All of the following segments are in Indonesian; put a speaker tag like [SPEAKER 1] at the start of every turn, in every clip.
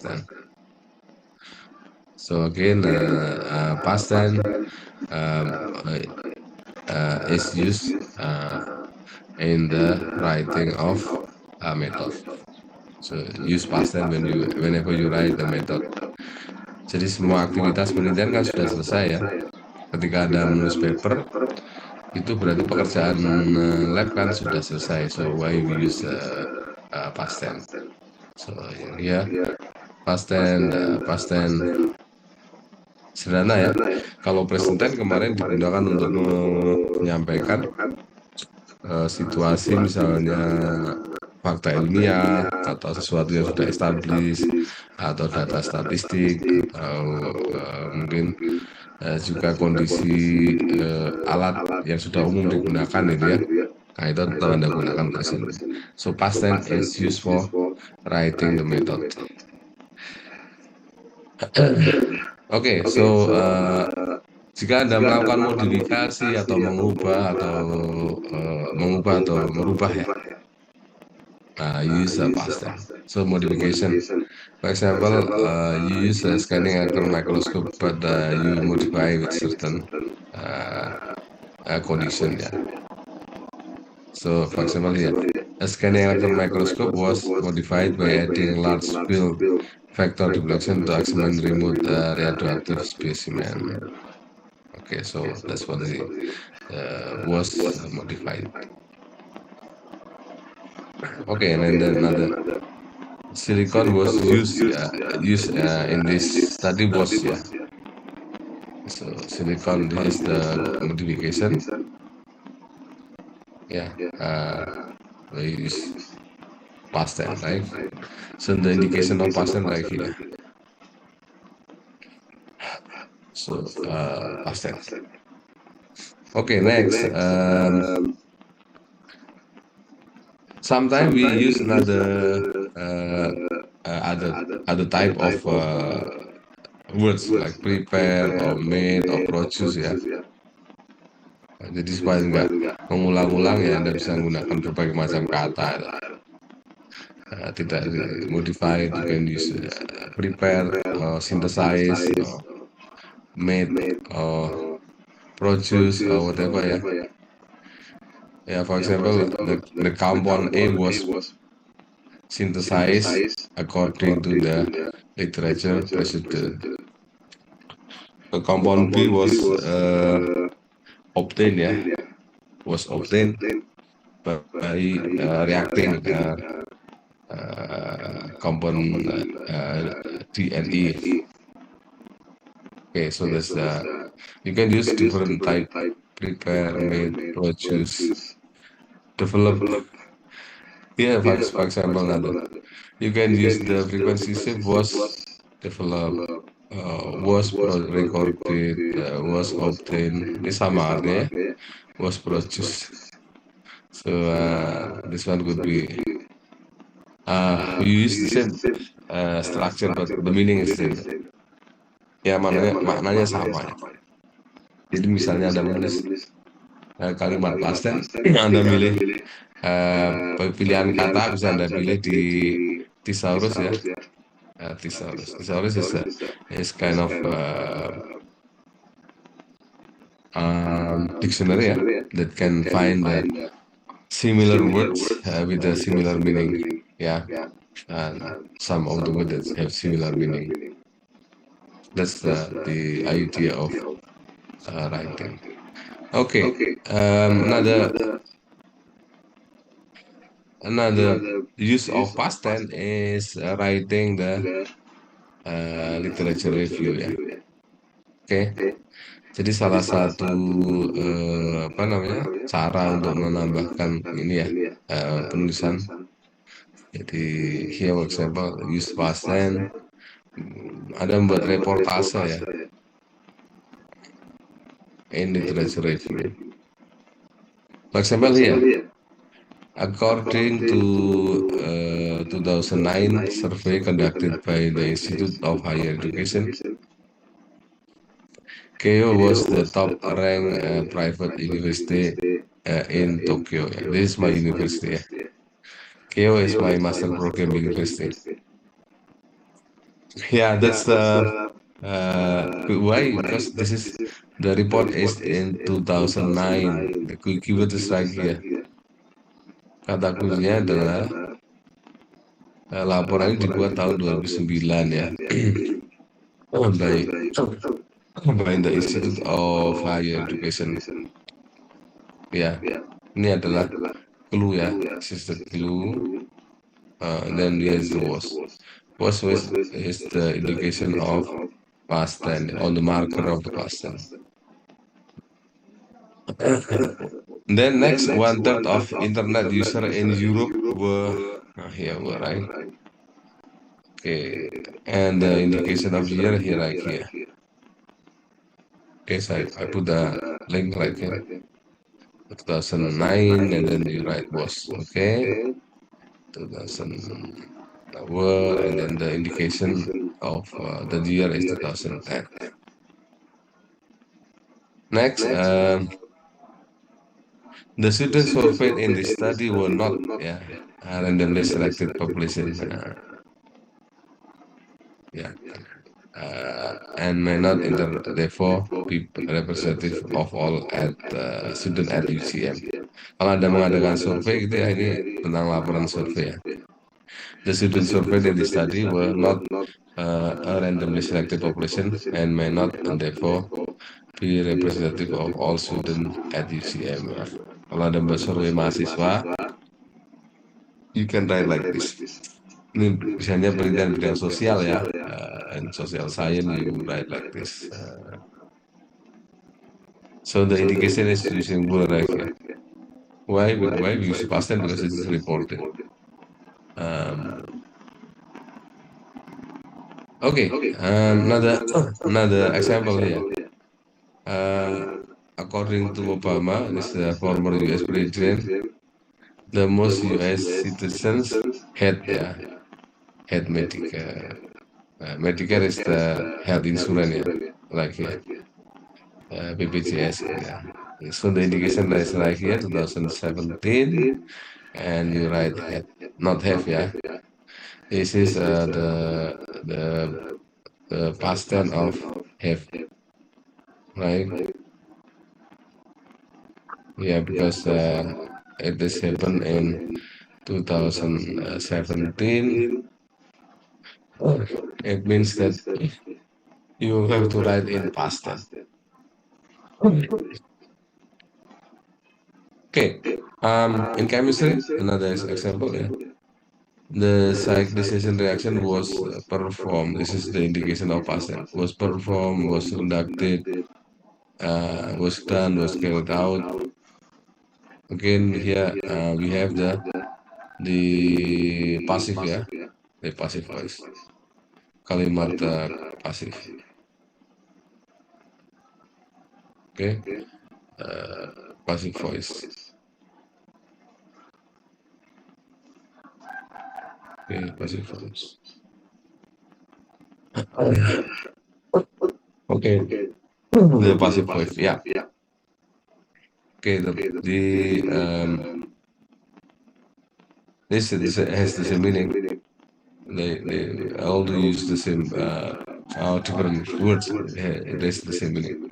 [SPEAKER 1] tense. So again, past tense is used in the writing of a method. So use past tense whenever you write the method. Jadi semua aktivitas penelitian kan sudah selesai ya. Ketika Anda menulis paper, itu berarti pekerjaan lab kan sudah selesai. So why we use past tense? So ya, past tense sederhana ya. Kalau present tense kemarin digunakan untuk menyampaikan situasi misalnya fakta ilmiah atau sesuatu yang sudah established atau data statistik atau mungkin juga kondisi alat yang sudah umum digunakan itu ya. Nah itu tetap Anda gunakan present. So past tense is used for writing the method. Oke, so jika Anda melakukan modifikasi atau mengubah atau merubah ya, use a past tense. So modification, for example, you use a scanning electron microscope, but you modify with certain condition ya. So for example here, a scanning electron microscope was modified by adding large field vector deflection to examine remote radioactive specimen. Okay, so that's what it was modified. Okay, and then another silicon was used in this study was so silicon, this is the modification. Yeah, we use past tense, right? So the indication of past tense right here. So past tense. Okay, next. Sometimes we use another other type of words like prepare or made or produce ya. Jadi supaya enggak mengulang-ulang ya, Anda bisa menggunakan berbagai macam kata. Tidak modified, you can use prepare, synthesize, made, or produce, or whatever ya. Yeah, for example, the compound A was synthesized according to the literature procedure. The compound B was obtained by reacting compound D and E. Okay, so that's you can use different type: prepare, made, produce, develop. Yeah, for example, you can use the frequency shift was developed, was recorded, was obtained. Ini sama artinya, was produced. So this one could be we use the same structure, but the meaning is same. Ya maknanya sama ya. Jadi misalnya Anda menulis kalimat past tense, Anda milih pilihan kata bisa Anda pilih di thesaurus ya. Thesaurus is kind of dictionary ya, that can find the similar words with a similar meaning ya, and some of the words that have similar meaning. That's the idea of writing. Okay, another use of past tense is writing the literature review ya. Okay, jadi salah satu cara untuk menambahkan ini ya penulisan. Jadi here for example use past tense. Ada membuat reportase ya in literature review. For example here, according to 2009 survey conducted by the Institute of Higher Education, Keio was the top-ranked private university in Tokyo. This is my university. Keio is my master program university. Yeah, that's why, because this is the report is in 2009. The keyword is right here. Kata kuncinya adalah laporan ini dibuat tahun 2009 ya. by by the Institute of Higher Education. Ya, ini adalah clue ya, this is the clue. Then here's the was. Was is the indication of past tense, on the marker of the past tense. Then next, 1/3 of internet user in Europe were here, were right. Okay, and the indication of year here, right here. Okay, so I put the link right here. 2009, and then you write was, okay. 2000 were, and then the indication of the year is 2010. Next, the students surveyed in this study were not randomly selected population. And may not therefore be representative of all at student at UCM. Kalau Anda mengadakan survei gitu ya, ini tentang laporan survei ya. The student surveyed in this study were not a randomly selected population and may not therefore be representative of all student at UCM. Kalau Anda bersurvei mahasiswa, you can write like this. Ini misalnya penelitian bidang sosial ya, and social science, you write like this. So the indication is using plural right here. Why we use past tense? Because it is reported. Okay, another example here. According to Obama, this is the former U.S. president, the most U.S. citizens had Medicare. Medicare is the health insurance, like here, BPJS. Yeah. So the indication is right here, 2017, and you write had, not have, yeah. This is the past tense of have, right? Yeah, because it is happened in 2017. It means that you have to write in past tense. Okay. In chemistry, another example. Yeah. The cyclization reaction was performed. This is the indication of past tense. Was performed, was conducted, was done, was carried out. Again, here we have the passive, yeah, the passive voice. Kalimat pasif. Okay, passive voice. Okay, passive voice. Okay, the passive voice. Yeah. Okay, this has the same meaning. They all use the same different words. It has the same meaning.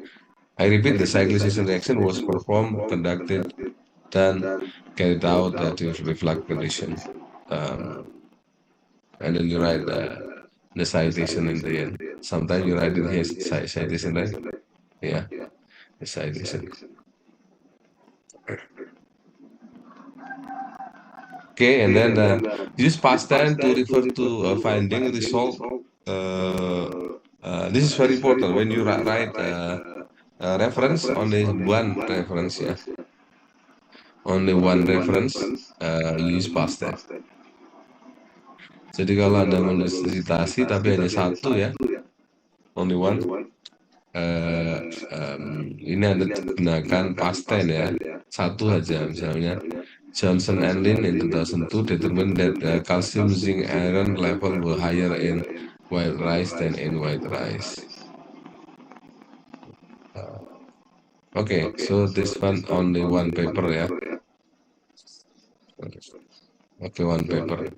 [SPEAKER 1] I repeat, the cyclization reaction was performed, conducted, done, carried out to reflect condition. And then you write the citation in the end. Sometimes you write in here citation, right? Yeah, the citation. Okay, and then use past tense to refer to a finding, result. This is very important when you write reference, only one reference, yeah. Only one reference, use past tense. Jadi kalau Anda menulis citasi tapi hanya satu ya, only one, ini Anda gunakan past tense ya, satu aja. Misalnya Johnson and Lin in 2002 determined that calcium, zinc, iron level were higher in white rice than in white rice. Okay, so this one only one paper ya. Okay, one paper.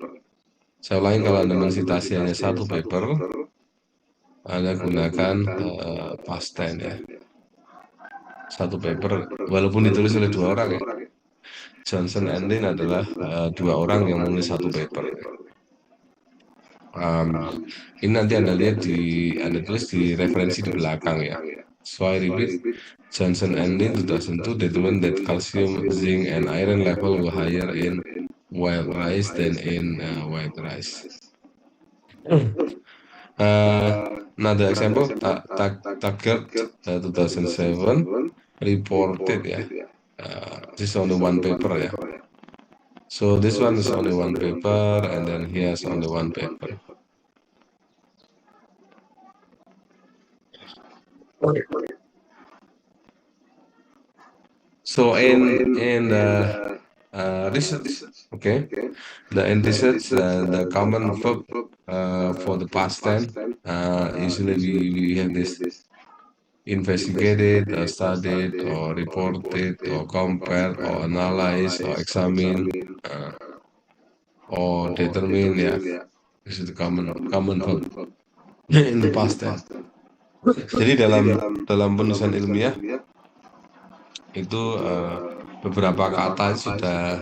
[SPEAKER 1] Saya ulangi, kalau Anda mensitasi hanya satu paper, Anda gunakan past tense ya. Satu paper, walaupun ditulis oleh dua orang ya. Johnson and Lin adalah dua orang yang menulis satu paper. Ini nanti Anda lihat Anda tulis di referensi di belakang ya. So I repeat, Johnson and Lin 2002 determined that calcium, zinc, and iron level were higher in white rice than in white rice. Another example, Tucker 2007 reported ya. This is only one paper ya. So this one is only one paper, and then here's only one paper. So in the research, okay, in research, the common verb for the past tense, usually we have this investigated, or studied, or reported, or compared, or analyzed, or examined, or determined. Yeah, this is the common verb in the past tense. Jadi dalam penulisan ilmiah itu beberapa kata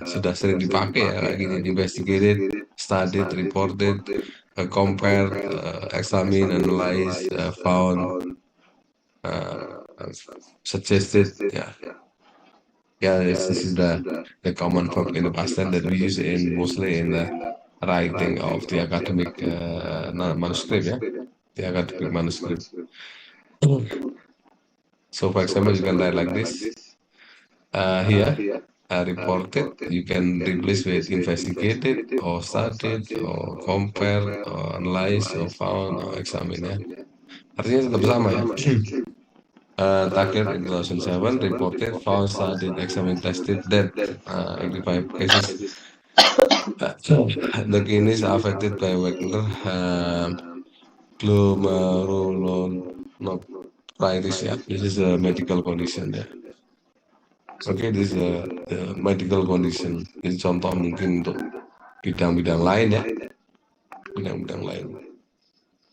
[SPEAKER 1] sudah sering dipakai ya, kayak gini: investigated, studied, reported, compared, examined, analyzed, found, suggested. Yeah, this is the common verb in the past tense that we use mostly in the writing of the academic manuscript ya, the academic manuscript. So for example, you can write like this. Here, reported, you can replace with investigated, or studied, or compared, or analyzed, or found, or examined ya. Artinya tetap sama ya. Tucker in 2007 reported, found, studied, examined, tested that 85 cases the kidney is affected by Wagner glomerulonephritis ya. This is a medical condition ya. Okay, this is a medical condition. Ini contoh mungkin untuk bidang-bidang lain ya, bidang-bidang lain.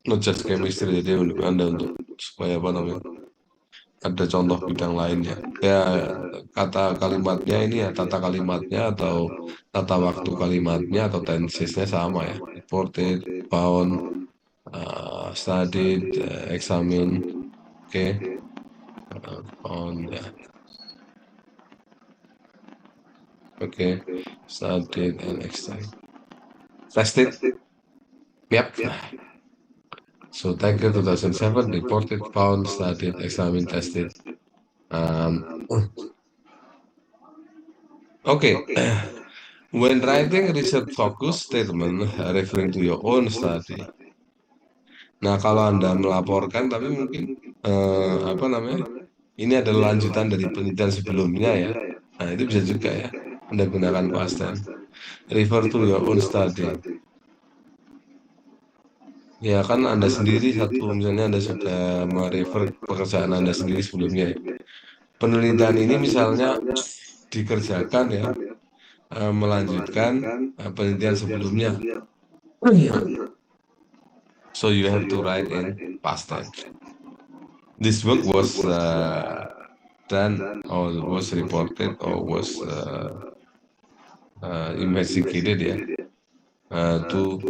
[SPEAKER 1] Not just chemistry, jadi untuk Anda untuk supaya apa namanya, ada contoh bidang lainnya. Ya, kata kalimatnya ini ya, tata kalimatnya atau tata waktu kalimatnya atau tensesnya sama ya. Reported, found, studied, examined, okay, found ya. Okay, studied and examined. Tested. Yep. So Tiger 2007 reported, found, studied, examined, tested. Okay. When writing research focus statement referring to your own study. Nah, kalau Anda melaporkan tapi mungkin apa namanya? Ini adalah lanjutan dari penelitian sebelumnya ya. Nah, itu bisa juga ya. Anda gunakan past tense. Refer to your own study. Ya kan Anda sendiri misalnya Anda sudah merefer pekerjaan Anda sendiri sebelumnya ya. Penelitian ini misalnya dikerjakan ya, melanjutkan penelitian sebelumnya. So you have to write in past tense. This work was done, or was reported, or was investigated ya, to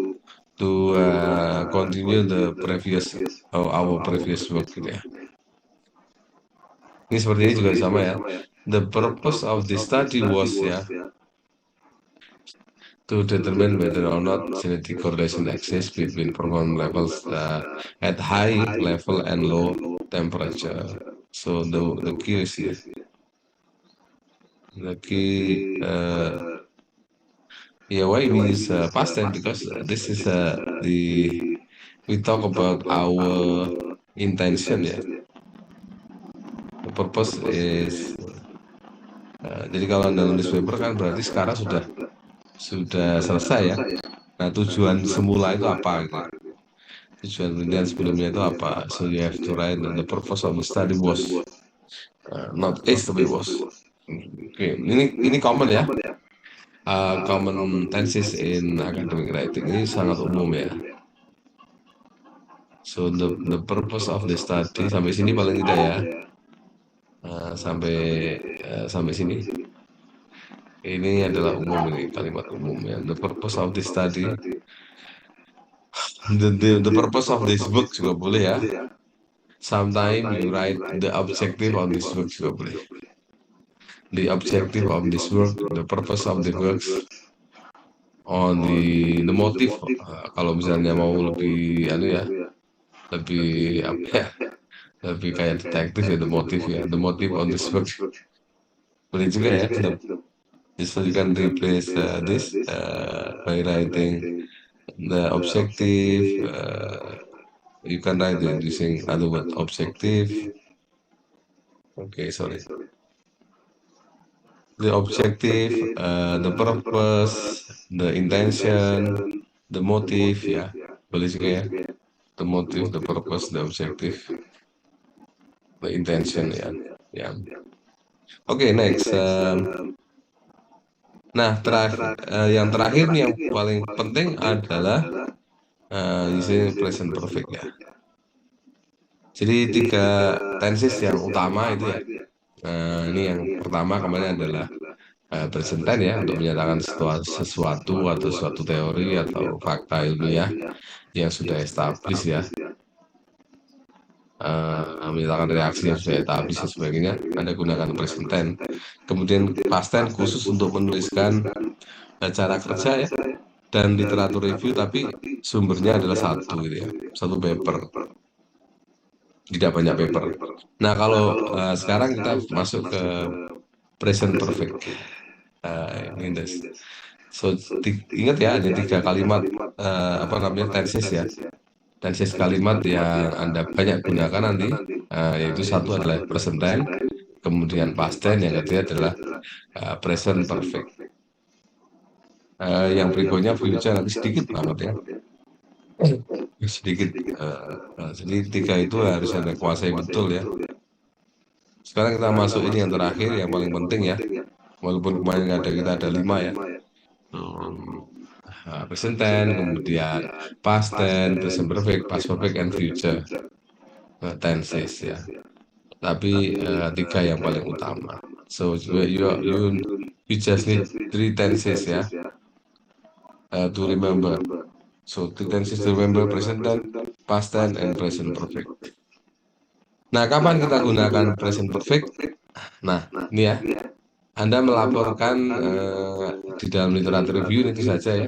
[SPEAKER 1] continue the previous our previous work gitu ya. Ini seperti ini juga sama ya. The purpose of the study was ya to determine whether or not genetic correlation exists between hormone levels at high level and low temperature. So the key is here. The key, why we use past tense, because this is we talk about our intention ya. The purpose is jadi kalau Anda nulis paper kan berarti sekarang sudah selesai ya. Nah, tujuan semula itu apa gitu. Tujuan penelitian sebelumnya itu apa? So you have to write the purpose of the study was not is, tapi was. Oke, ini common ya. Common tenses in academic writing ini sangat umum ya. So the purpose of the study sampai sini paling tidak ya. Sampai sini. Ini adalah umum, ini kalimat umum ya. The purpose of the study. The purpose of this book juga boleh ya. Sometimes you write the objective of this work juga boleh. The objective of this work, the purpose of the works, on the motive. Kalau misalnya mau lebih lebih apa ya, lebih kayak detektif ya, the motive on this work boleh juga ya. So you can replace this by writing the objective. You can write it using other word, objective. Okay, sorry. The objective, the purpose, the intention, the motive ya, boleh juga ya. The motive, the purpose, the objective, the intention ya. Oke, next. Nah, yang terakhir nih yang paling penting adalah using present perfect ya. Jadi 3 tenses yang utama itu ya. Ini yang pertama kemarin adalah present tense ya, untuk menyatakan sesuatu atau suatu teori atau fakta ilmiah yang sudah established ya. Menyatakan reaksi yang sudah established dan sebagainya, Anda gunakan present tense. Kemudian past tense khusus untuk menuliskan cara kerja ya, dan literatur review, tapi sumbernya adalah satu gitu ya, satu paper, tidak banyak paper. Nah, kalau sekarang kita masuk ke present perfect. So ingat ya, ada 3 kalimat tenses ya. Tenses kalimat yang Anda banyak gunakan nanti, yaitu satu adalah present tense, kemudian past tense, yang ketiga adalah present perfect. Yang berikutnya future nanti sedikit banget ya. Sedikit. Jadi 3 itu harus Anda kuasai betul ya. Sekarang kita masuk ini yang terakhir, yang paling penting ya. Walaupun kemarin kita ada 5 ya. Present tense, kemudian past tense, present perfect, past perfect, and future tenses ya. Tapi 3 yang paling utama. So you just need 3 tenses ya, to remember. So 3 tenses to remember: present tense, past tense, and present perfect. Nah, kapan kita gunakan present perfect? Nah, ini ya. Anda melaporkan di dalam literatur review itu saja ya.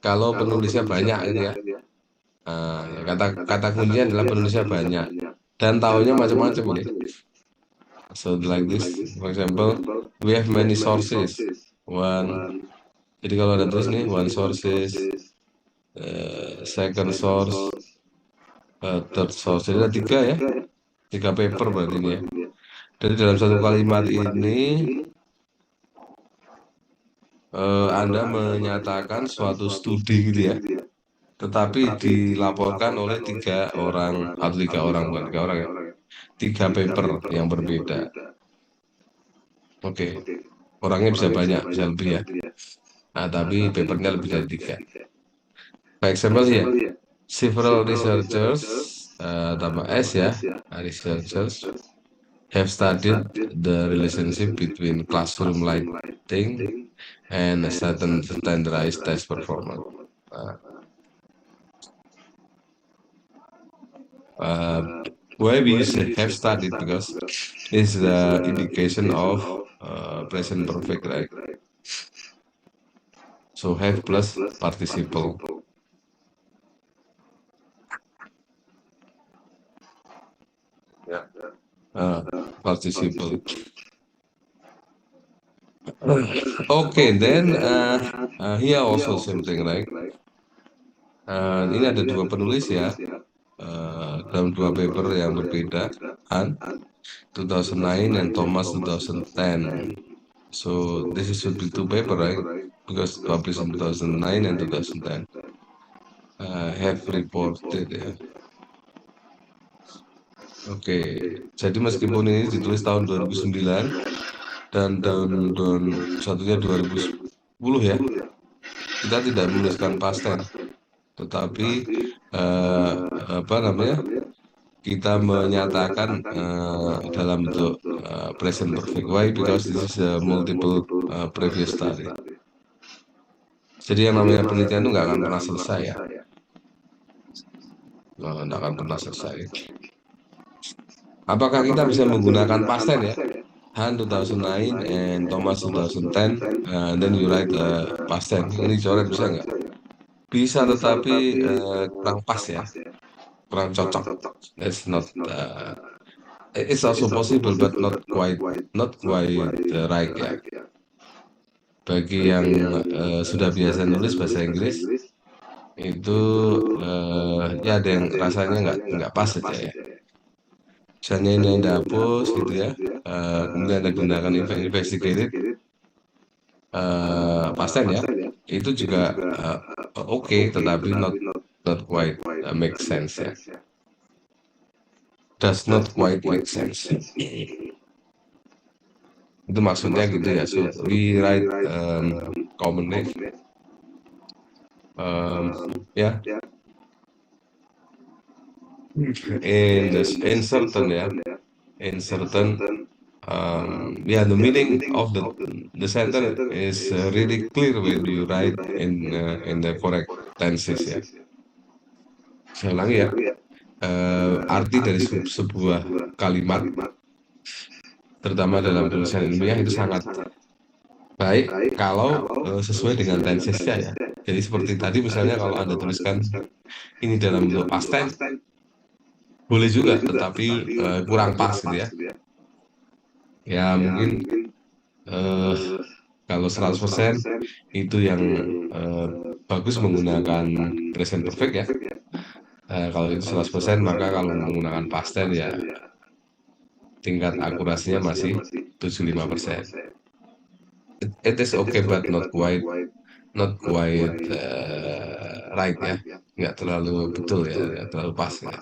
[SPEAKER 1] Kalau penulisnya banyak gitu ya. Kata kuncinya adalah penulisnya banyak dan tahunya macam-macam ini. So like this, for example, we have many sources. Jadi kalau ada terus nih, one sources, second source, third source. Jadi ada 3 ya, 3 paper berarti ini ya. Jadi dalam satu kalimat ini Anda menyatakan suatu studi gitu ya, tetapi dilaporkan oleh 3 orang atau 3 orang, bukan 3 orang ya, 3 paper yang berbeda. Oke. Orangnya bisa banyak, bisa lebih ya. Nah, tapi papernya lebih dari 3. For example ya, several researchers, tambah S ya, researchers have studied the relationship between classroom lighting and a certain standardized test performance. Why we use have studied? Because it's the indication of present perfect, right? So have plus participle. Participle. Okay, then here also something like ini ada 2 penulis ya, dalam 2 paper yang berbeda, Han 2009 and Thomas 2010. So this should be 2 paper, right? Because published in 2009 and 2010 have reported ya. Oke, jadi meskipun ini ditulis tahun 2009 dan tahun satunya 2010 10 ya, kita tidak menuliskan past tense, tetapi apa namanya, kita menyatakan dalam bentuk present perfect. Why? Because this is a multiple previous tadi. Jadi yang namanya penelitian itu nggak akan pernah selesai ya, nggak akan pernah selesai. Apakah kita bisa menggunakan past tense ya? Han 2009 and Thomas 2010, and then you write past tense. Ini coret bisa nggak? Bisa, tetapi kurang pas ya, kurang cocok. It's not. It's also possible, but not quite right ya. Bagi yang sudah biasa nulis bahasa Inggris itu ya ada yang rasanya nggak pas saja ya. Misalnya ini Anda hapus gitu ya, kemudian Anda gunakan investigated past tense ya, itu juga oke, tetapi not quite make sense ya. Does not quite make sense. Itu maksudnya gitu ya. So we write common name ya, in certain ya, in certain yeah, the meaning of the sentence is really clear when you write in the correct tenses ya. Saya ulangi ya, arti dari sebuah kalimat terutama dalam tulisan ilmiah itu sangat baik kalau sesuai dengan tensesnya ya. Jadi seperti tadi misalnya kalau Anda tuliskan ini dalam bentuk past tense boleh juga, tetapi kurang pas gitu ya. Ya mungkin kalau 100% itu yang bagus menggunakan present perfect ya. Kalau itu 100%, maka kalau menggunakan past tense ya tingkat akurasinya masih 75%. It is okay, but not quite right ya, nggak terlalu betul ya, nggak terlalu pas ya.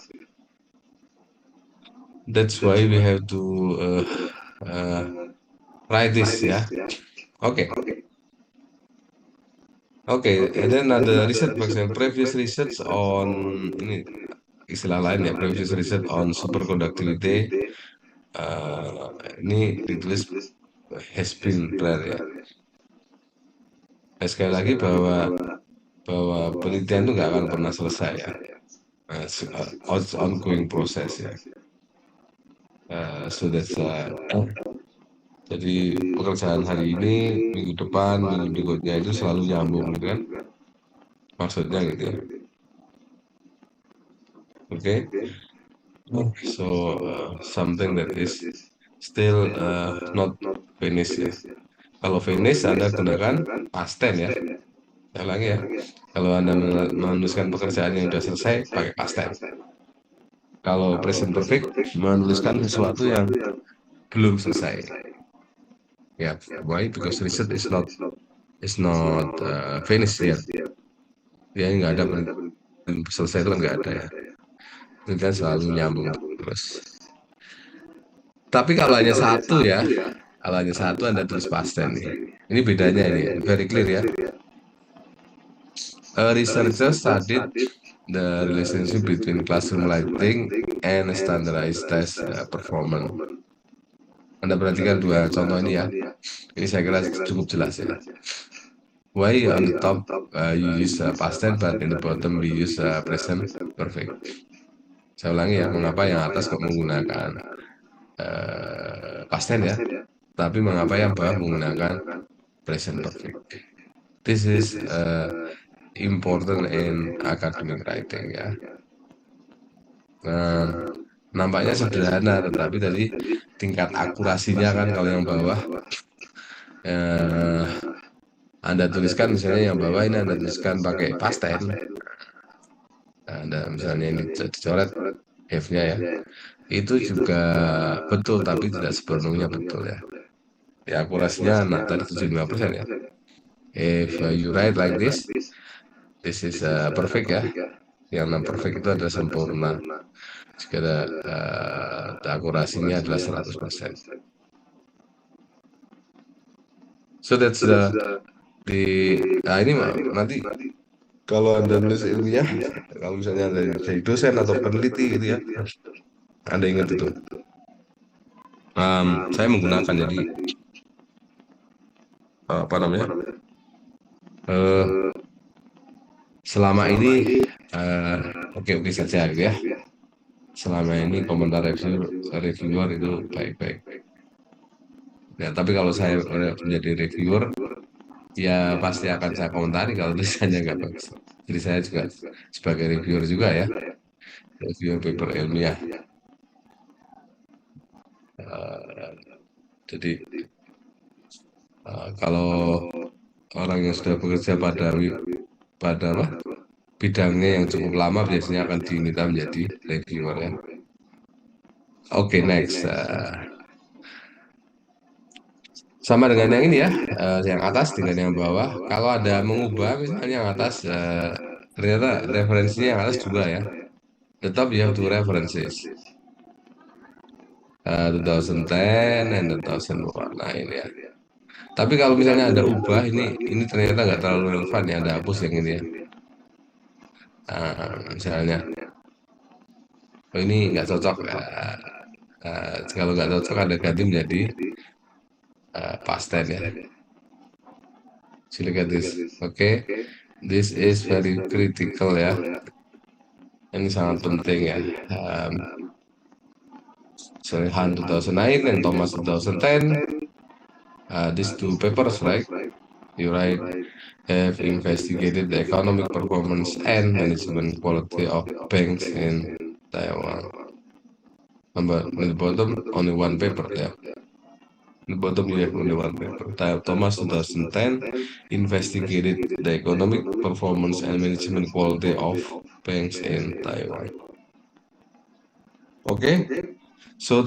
[SPEAKER 1] That's why we have to write this ya. Okay. And then ada riset, for example, previous research on ini istilah lain ya, previous research on superconductivity. Ini ditulis has been rare ya. Sekali lagi bahwa penelitian itu nggak akan pernah selesai ya. Ongoing process ya. So that's jadi pekerjaan hari ini, minggu depan, minggu berikutnya itu selalu nyambung gitu kan, maksudnya gitu ya. Okay, so something that is still not finished ya. Kalau finish Anda gunakan past tense ya. Saya ulangi ya, kalau Anda menuliskan pekerjaan yang sudah selesai pakai past tense. Kalau present perfect menuliskan sesuatu yang belum selesai. Ya, why? Because research is not finished ya. Ya nggak ada selesai itu kan nggak ada ya. Itu kan selalu nyambung terus. Tapi kalau hanya satu ya, kalau hanya satu Anda tulis past tense nih. Ini bedanya ini, very clear ya. A researcher studied the relationship between classroom lighting and standardized test performance. Anda perhatikan dua contoh ini ya. Ini saya kira cukup jelas ya. Why on the top you use past tense, but in the bottom we use present perfect. Saya ulangi ya, mengapa yang atas kok menggunakan past tense ya, tapi mengapa yang bawah menggunakan present perfect. This is important in academic writing ya. Nampaknya sederhana, tetapi tadi tingkat akurasinya kan kalau yang bawah Anda tuliskan, misalnya yang bawah ini Anda tuliskan pakai past tense, Anda misalnya ini dicoret have-nya ya, itu juga betul tapi tidak sepenuhnya betul ya. Ya akurasinya tadi 75% ya. If you write like this is perfect ya. Yang non perfect itu adalah sempurna. Jika akurasinya adalah 100%. So that's nah ini nanti kalau Anda nulis ilmiah, kalau misalnya dari dosen atau peneliti gitu ya, Anda ingat itu. Saya menggunakan jadi apa namanya? eh Selama ini oke-oke saja gitu ya. Selama ini komentar reviewer itu baik-baik. Ya, tapi kalau saya menjadi reviewer, ya pasti akan saya komentari kalau tulisannya nggak bagus. Jadi saya juga sebagai reviewer juga ya, reviewer paper ilmiah. Eh, jadi kalau orang yang sudah bekerja pada apa, bidangnya yang cukup lama biasanya akan diminta menjadi reviewer ya. Oke, next. Sama dengan yang ini ya, yang atas dengan yang bawah. Kalau ada mengubah, misalnya yang atas, ternyata referensinya yang atas juga ya. The top you have two references, 2010 and 2001. Nah ini ya. Tapi kalau misalnya ada ubah, ini ternyata nggak terlalu relevan ya, ada hapus yang ini ya. Misalnya, oh ini nggak cocok. Kalau nggak cocok, ada ganti menjadi past tense ya. So look at this, okay? This is very critical ya. Ini sangat penting ya. So Han 2009 and Thomas 2010. These two papers, right? You write have investigated the economic performance and management quality of banks in Taiwan. But in the bottom, only one paper there. In the bottom, you have only one paper. Thomas 2010 investigated the economic performance and management quality of banks in Taiwan. Okay, so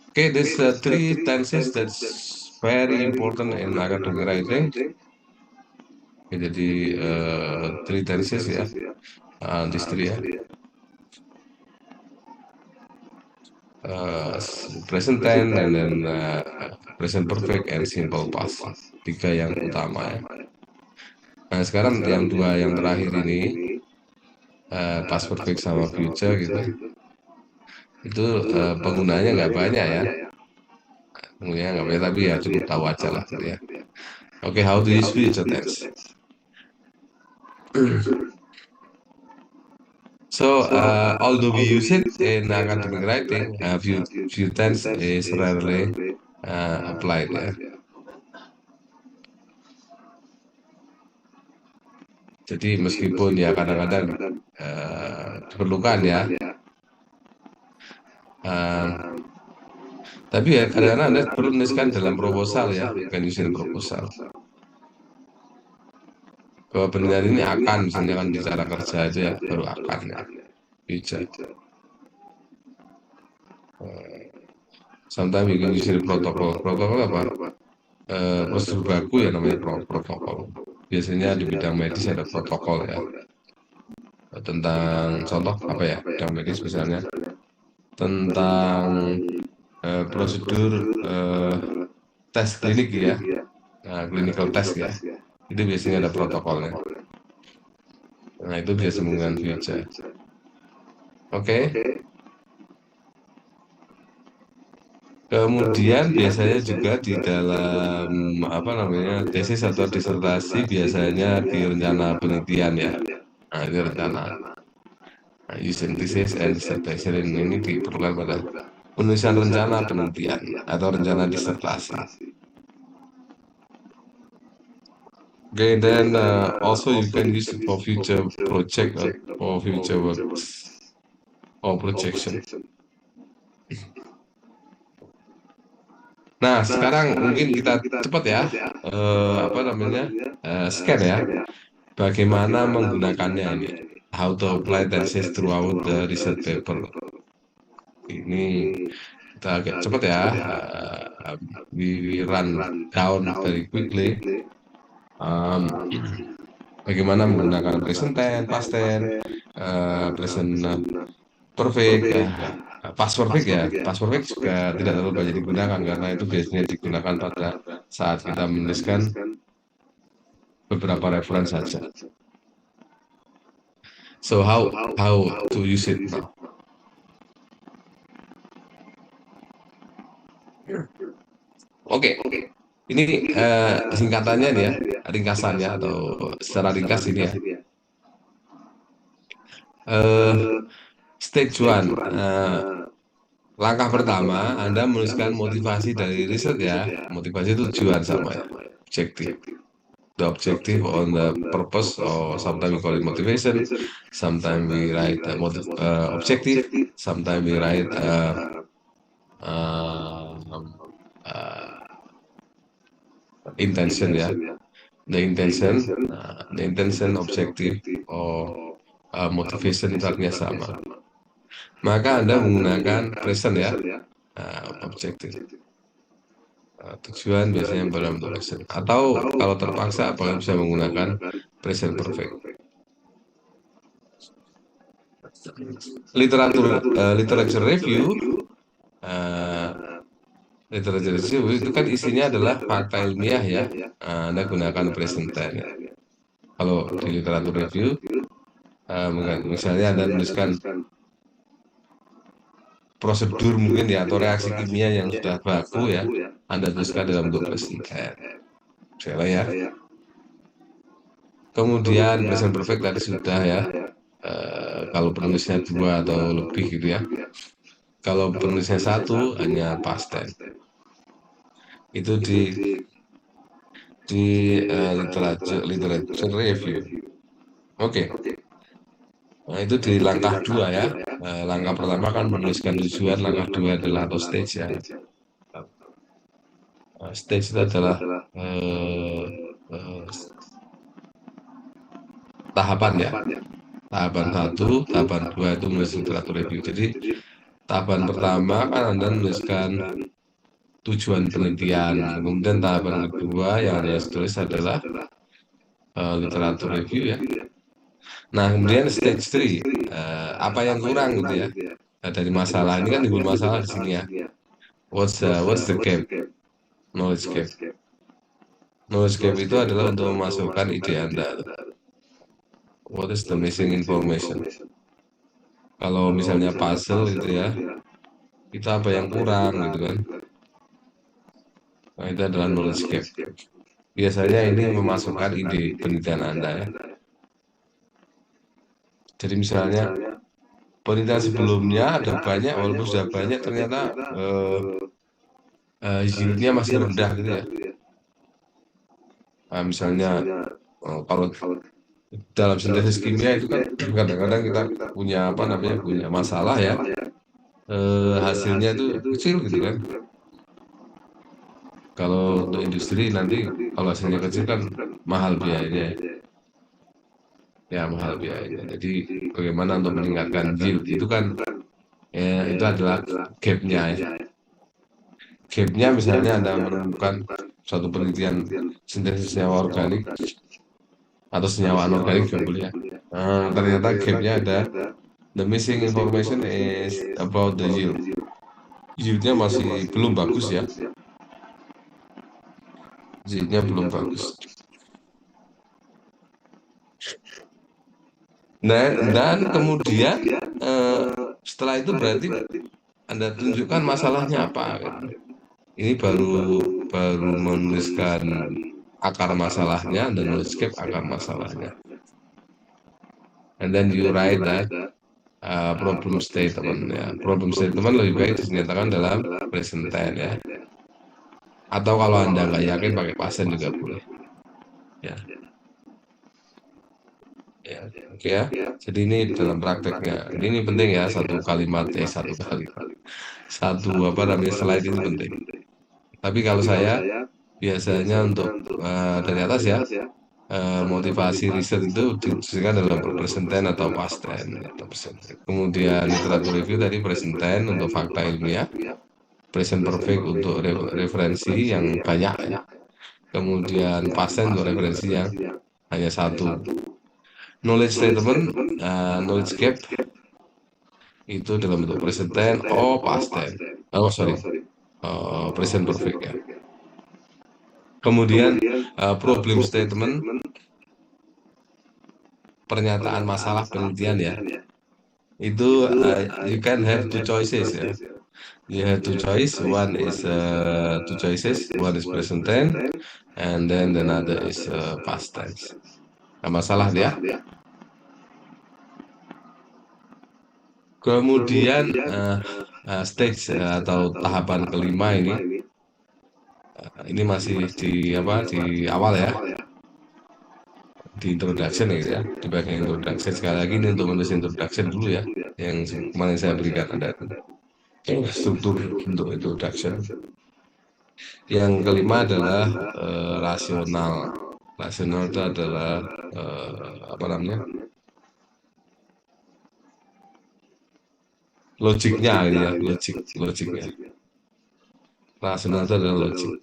[SPEAKER 1] okay, there's three tenses that's very important in academic writing. Okay, jadi three tenses ya, these three ya. Present tense and then present perfect and simple past. Tiga yang utama ya. Nah sekarang yang dua yang terakhir ini past perfect sama future gitu. Itu penggunaannya nggak banyak ya. Penggunaannya nggak banyak tapi ya cukup tahu aja lah gitu ya. Okay, how to use future tense? So, although we use it in academic writing, future tense is rarely applied ya. Jadi meskipun ya kadang-kadang diperlukan ya, tapi ya kadang-kadang Anda perlu menuliskan dalam proposal ya, bukan using proposal. Bahwa penelitian ini akan, misalnya kan bicara kerja aja ya, baru akan ya, future. Sometimes you can use protokol. Protokol apa? Prosedur baku ya namanya protokol. Biasanya di bidang medis ada protokol ya. Tentang contoh apa ya, bidang medis misalnya tentang prosedur tes klinik ya, clinical test ya, itu biasanya ada protokolnya. Nah itu biasa menggunakan future. Oke. Kemudian biasanya juga di dalam apa namanya tesis atau disertasi biasanya di rencana penelitian ya. Nah ini rencana. Nah, using thesis and dissertation ini diperlukan pada penulisan rencana penelitian atau rencana disertasi. Okay, then also you can use it for future project or future works or projection. Nah, sekarang mungkin kita cepat ya, apa namanya, scan ya, bagaimana menggunakannya ini, how to apply thesis throughout the research paper. Ini kita agak cepat ya, we run down very quickly. Bagaimana menggunakan present tense, past tense, present perfect, Past perfect ya, past perfect juga tidak terlalu banyak digunakan karena itu biasanya digunakan pada saat kita menuliskan beberapa reference saja. So how to use it now? Oke, ini singkatannya nih ya, ringkasannya atau secara ringkas ini ya. Stage one, langkah pertama Anda menuliskan motivasi dari riset ya. Motivasi itu tujuan sama ya, objektif. The objective on the purpose, or sometimes we call it motivation, sometimes we write objective, sometimes we write intention ya. The intention, objective, or motivation itu artinya sama. Maka Anda menggunakan present ya, objektif. Tujuan biasanya dalam present. Atau kalau terpaksa apakah bisa menggunakan present perfect. Literature review, literature review itu kan isinya adalah fakta ilmiah ya. Anda gunakan present tense ya. Kalau di literatur review, misalnya Anda menuliskan prosedur mungkin ya atau reaksi kimia yang sudah baku ya, Anda tuliskan dalam bentuk present tense. Salah ya. Kemudian present perfect tadi sudah ya. Kalau penulisnya 2 atau lebih gitu ya. Kalau penulisnya 1 hanya past tense. Itu di literature review. Oke. Nah, itu di langkah 2 ya. Langkah pertama kan menuliskan tujuan, langkah 2 adalah atau stage ya. Stage itu adalah tahapan ya. Tahapan 1, tahapan 2 itu menulis literatur review. Jadi tahapan pertama kan Anda menuliskan tujuan penelitian. Kemudian tahapan kedua yang Anda tulis adalah literatur review ya. Nah, kemudian stage 3, apa yang kurang gitu ya. Nah, dari masalah ini kan timbul masalah di sini ya. What's the gap? Knowledge gap. Knowledge gap itu adalah untuk memasukkan ide Anda. What is the missing information? Kalau misalnya puzzle gitu ya, itu apa yang kurang gitu kan. Nah, itu adalah knowledge gap. Biasanya ini memasukkan ide penelitian Anda ya. Jadi misalnya penelitian sebelumnya ada banyak, walaupun sudah banyak ternyata yieldnya masih rendah gitu ya. Nah, misalnya kalau dalam sintesis kimia itu kan kadang-kadang kita punya punya masalah ya, hasilnya itu kecil gitu kan. Kalau untuk industri nanti kalau hasilnya kecil kan mahal biayanya ya, mahal biayanya. Jadi bagaimana untuk meningkatkan yield itu kan ya, itu adalah gapnya ya. Gapnya misalnya Anda menemukan suatu penelitian sintesis senyawa organik atau senyawa anorganik juga boleh ya. Ternyata gapnya ada, the missing information is about the yield. Yieldnya masih belum bagus ya. Yieldnya belum bagus. Nah, dan kemudian setelah itu berarti Anda tunjukkan masalahnya apa. Ini baru menuliskan akar masalahnya dan knowledge gap akar masalahnya. And then you write that problem statement ya. Problem statement lebih baik dinyatakan dalam present tense ya. Atau kalau Anda nggak yakin pakai past tense juga boleh. Ya. Ya, oke ya. Jadi ini dalam prakteknya. Ini penting ya, satu kalimat satu slide ini penting. Tapi kalau saya biasanya untuk dari atas ya, motivasi riset itu dituliskan dalam present tense atau past tense. Kemudian literatur review tadi present tense untuk fakta ilmiah, present perfect untuk referensi yang banyak ya. Kemudian past tense untuk referensi yang hanya satu. Knowledge statement, knowledge gap itu dalam bentuk present tense or past tense. Oh sorry, present perfect ya. Kemudian problem statement, pernyataan masalah penelitian ya. Itu you can have two choices ya. You have two choice. One is two choices. One is present tense, and then another is past tense. Nah, masalah dia. Kemudian stage atau tahapan kelima ini masih di apa di awal ya, di introduction gitu ya, di bagian introduction. Sekali lagi ini untuk menulis introduction dulu ya, yang kemarin saya berikan ada struktur untuk introduction. Yang kelima adalah rasional. Rasional itu adalah apa namanya? Logiknya ya, logiknya. Rasional itu adalah logik.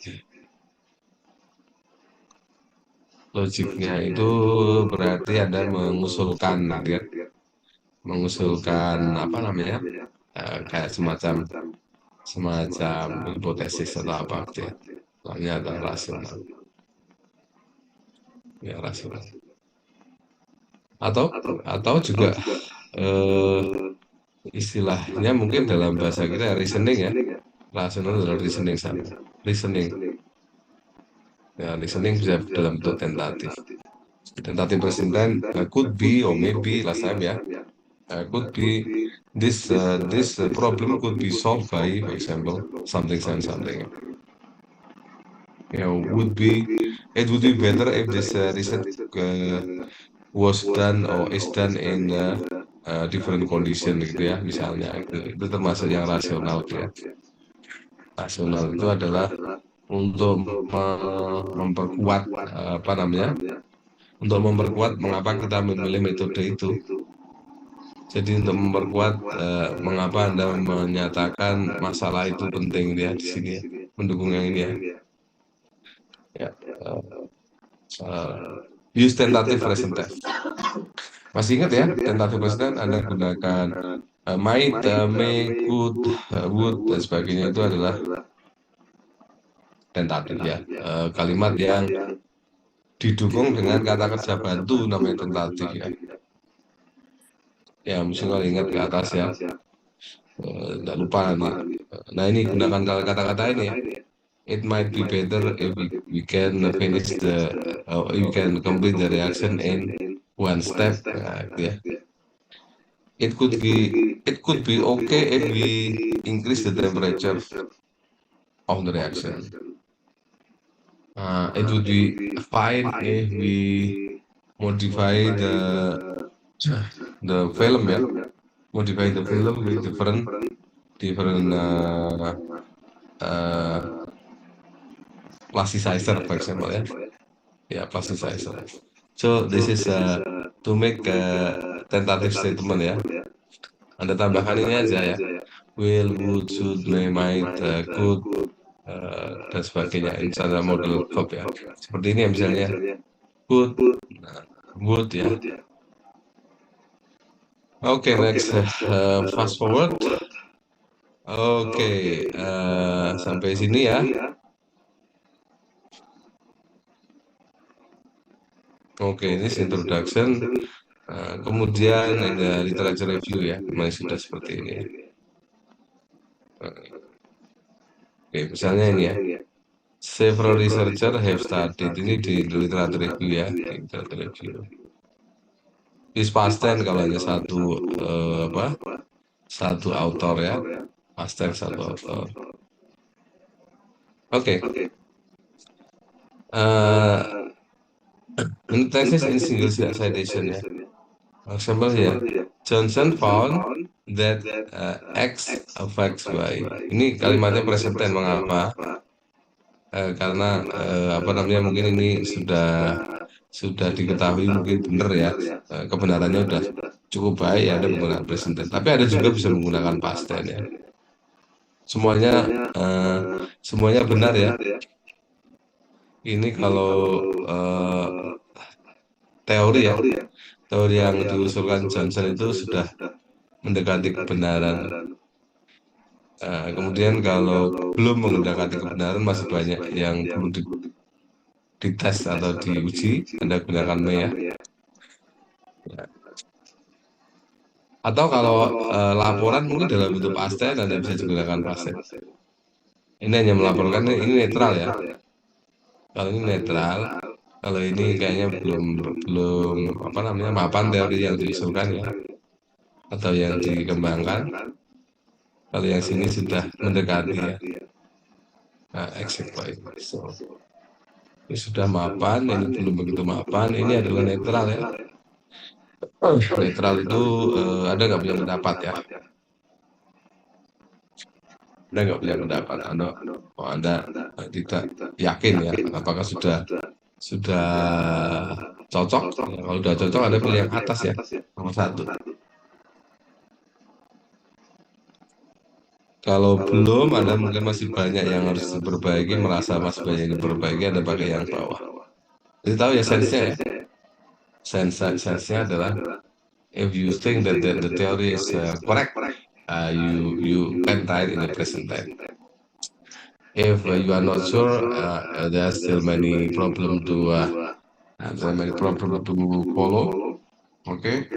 [SPEAKER 1] Logiknya itu berarti Anda mengusulkan, ya, mengusulkan apa namanya? Kayak semacam hipotesis atau apa gitu ya. Soalnya adalah rasional. Ya, rasional. Atau juga istilahnya mungkin dalam bahasa kita reasoning ya. Rasional adalah reasoning sama. Reasoning. Ya, listening bisa dalam bentuk tentatif. Tentatif present tense could be or maybe last time ya. Could be this problem could be solved by, for example, something. You know, it would be better if this research was done or is done in different condition gitu ya, misalnya itu termasuk yang rasional ya. Rasional itu adalah untuk memperkuat apa namanya? Untuk memperkuat mengapa kita memilih metode itu. Jadi untuk memperkuat mengapa Anda menyatakan masalah itu penting ya di sini ya, mendukung yang ini ya. Ya, use tentative present tense. Masih ingat ya, tentative present tense Anda gunakan might, may, could, would dan sebagainya itu adalah tentatif ya. Kalimat yang didukung dengan kata kerja bantu namanya tentatif ya. Ya, mesti kalau ingat ke atas ya. Tidak lupa nanti. Nah ini gunakan kata-kata ini ya. It might be better if we can finish you can complete the reaction in one step. Nah, gitu ya. It could be okay if we increase the temperature of the reaction. It would be fine if we modify the film ya. Modify the film with different plasticizer, for example ya. Ya, plasticizer. So this is to make a tentative statement ya. Anda tambahkan ini aja ya. Will, would, should, may, might, could, dan sebagainya. Ini adalah model verb ya. Seperti ini ya misalnya. Could, would ya. Oke, next. Fast forward. Oke, sampai sini ya. Oke, ini introduction. Kemudian ada literature review ya, memang sudah seperti ini. Oke, misalnya ini ya. Several researchers have studied, ini di literature review ya, di literature review. Is past tense kalau hanya satu author ya, past tense satu author. Oke. Ini tesis in single citation ya. Example ya. Johnson found that X affects Y. Ini kalimatnya present tense, mengapa? Karena apa namanya, mungkin ini sudah diketahui mungkin benar ya, kebenarannya sudah cukup baik ya, ada menggunakan present tense. Tapi ada juga bisa menggunakan past tense ya. Semuanya benar ya. Ini kalau teori yang diusulkan Johnson itu sudah mendekati kebenaran. Kemudian kalau belum mendekati kebenaran, masih banyak yang perlu dites atau diuji, Anda gunakan me ya. Atau kalau laporan mungkin dalam bentuk pasten, Anda bisa gunakan pasten. Ini hanya melaporkan, ini netral ya. Kalau ini netral, kalau ini kayaknya belum apa namanya mapan teori yang diusulkan ya, atau yang dikembangkan. Kalau yang sini sudah mendekati ya. Nah, exactly. So, ini sudah mapan, ini belum begitu mapan, ini adalah netral ya. Netral itu Anda nggak punya pendapat ya. Anda nggak punya pendapat. Anda tidak yakin ya, apakah sudah cocok. Ya, kalau sudah cocok, Anda pilih yang atas ya, nomor 1. Kalau belum, Anda mungkin masih banyak yang harus diperbaiki, merasa masih banyak yang diperbaiki, Anda pakai yang bawah. Jadi tahu ya sense-nya ya. Sense-nya adalah if you think that the theory is correct, you can write in the present time. If you are not sure, there are still many problem to follow. Okay,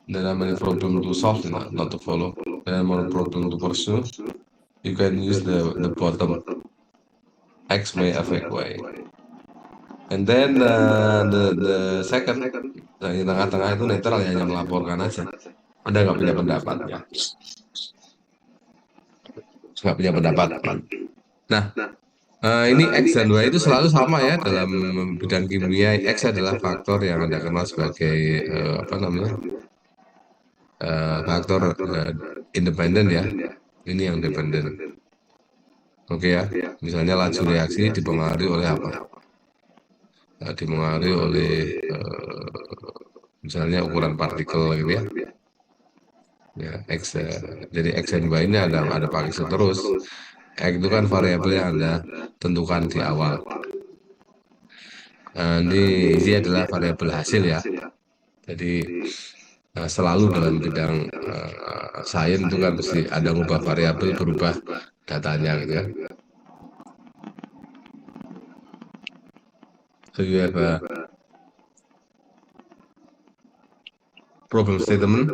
[SPEAKER 1] there are many problem to solve, not to follow. There are more problem to pursue. You can use the bottom X may affect Y. And then the second, yang tengah-tengah itu netral ya, hanya melaporkan aja. Anda nggak punya pendapat ya. Nggak punya pendapat. Nah, ini X dan Y itu selalu sama ya dalam bidang kimia. X adalah faktor yang Anda kenal sebagai apa namanya? Faktor independen ya. Ini yang dependen. Oke ya. Misalnya laju reaksi dipengaruhi oleh apa? Dipengaruhi oleh misalnya ukuran partikel gitu ya. Ya, X, jadi X dan Y ini ada pakai terus. X itu kan variabel yang Anda tentukan di awal. Ini adalah variabel hasil ya. Jadi selalu dalam bidang sains itu kan mesti ada ngubah variabel, berubah datanya gitu ya. So you have a problem statement,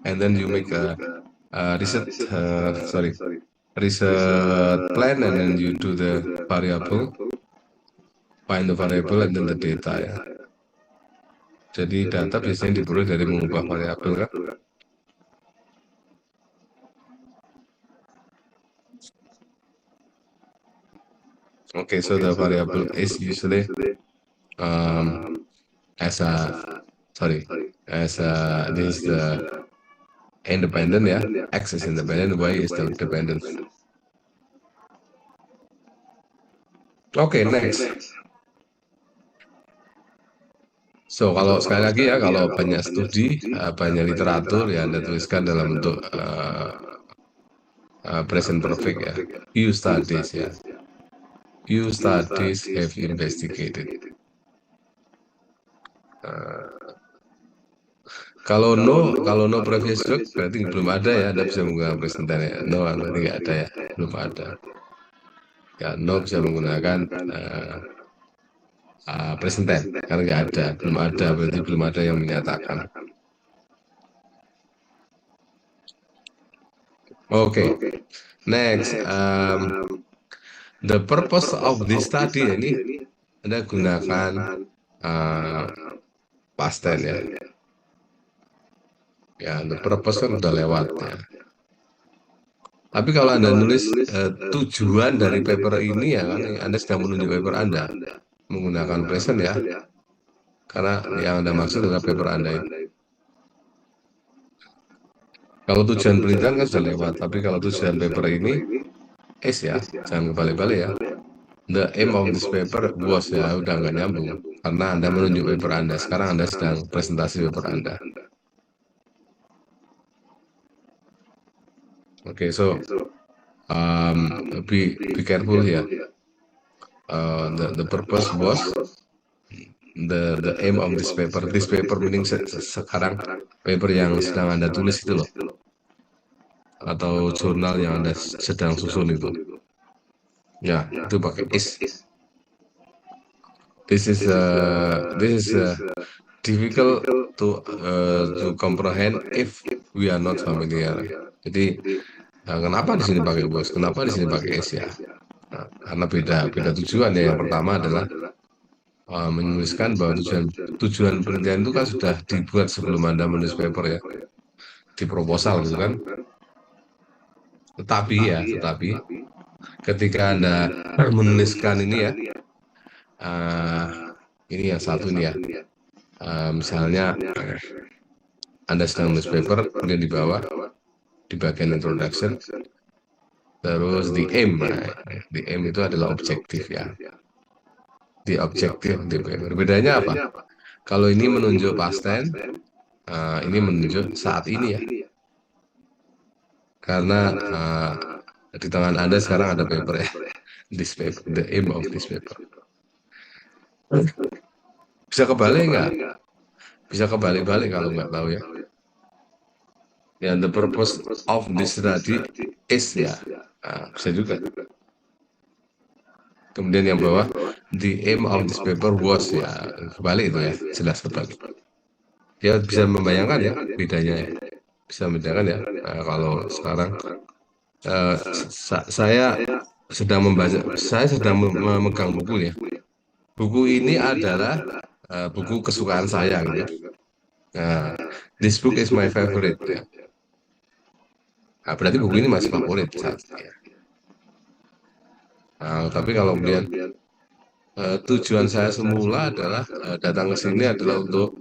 [SPEAKER 1] and then you make a research plan, and then you do the variable, find the variable, and then the data ya. Jadi data biasanya diperoleh dari mengubah variabel kan. Okay, so the variable is usually as this is the independent ya. X is independent, Y is the dependent. Okay, next. So kalau sekali lagi ya, kalau banyak studi, banyak literatur ya Anda tuliskan dalam bentuk present perfect ya. You studies ya. You studies have investigated. Kalau no previous job berarti belum ada ya. Anda bisa menggunakan present tense ya. No berarti nggak ada ya, belum ada. Ya, no bisa menggunakan present tense karena nggak ada, belum ada, berarti belum ada yang menyatakan. Okay, next, the purpose of this study ini Anda gunakan past tense ya. Ya, the purpose kan udah lewat ya. Tapi kalau Anda nulis tujuan dari paper ini ya kan, Anda sedang menunjuk paper Anda menggunakan present ya, karena yang Anda maksud adalah paper Anda ini. Kalau tujuan penelitian kan sudah lewat, tapi kalau tujuan paper ini is ya, jangan kebalik-balik ya. The aim of this paper was ya, udah nggak nyambung, karena Anda menunjuk paper Anda, sekarang Anda sedang presentasi paper Anda. Okay, so be careful here. The purpose was the aim of this paper. This paper meaning sekarang paper yang sedang Anda tulis itu loh, atau jurnal yang Anda sedang susun itu. Ya, itu pakai is. This is difficult to comprehend if we are not familiar. Jadi kenapa di sini pakai was? Kenapa di sini pakai is ya? Nah, karena beda tujuan ya. Yang pertama adalah menuliskan bahwa tujuan penelitian itu kan sudah dibuat sebelum Anda menulis paper ya, di proposal gitu kan. Tetapi ketika Anda menuliskan ini ya, ini yang satu ini ya, misalnya Anda sedang menulis paper, kemudian di bawah di bagian introduction, terus the aim itu adalah objektif ya. The objective di paper. Bedanya apa? Kalau ini menunjuk past tense, ini menunjuk saat ini ya. Karena di tangan Anda sekarang ada paper ya. This paper, the aim of this paper. Bisa kebalik nggak? Bisa kebalik-balik kalau nggak tahu ya. Ya, the purpose of this study is ya. Bisa juga. Kemudian yang bawah, the aim of this paper was ya. Kebalik itu ya, jelas kebalik. Ya bisa membayangkan ya bedanya ya. Bisa membedakan ya. Kalau sekarang saya sedang membaca, saya sedang memegang buku ya. Buku ini adalah buku kesukaan saya gitu. This book is my favorite ya. Berarti buku ini masih favorit saat ini ya. Tapi kalau kemudian tujuan saya semula adalah datang ke sini adalah untuk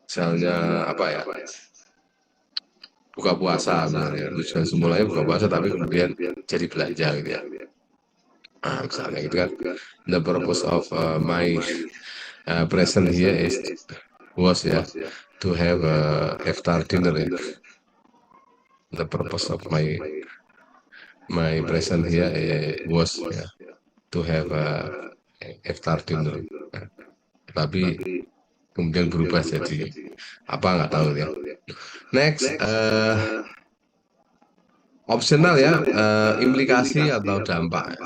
[SPEAKER 1] misalnya apa ya, buka puasa misalnya. Tujuan semulanya buka puasa tapi kemudian jadi belanja gitu ya. Misalnya gitu kan. The purpose of my present here was ya to have a iftar dinner ya. The purpose of my present here was ya to have a iftar dinner. Tapi kemudian berubah jadi apa nggak tahu ya. Next, optional ya, implikasi atau dampak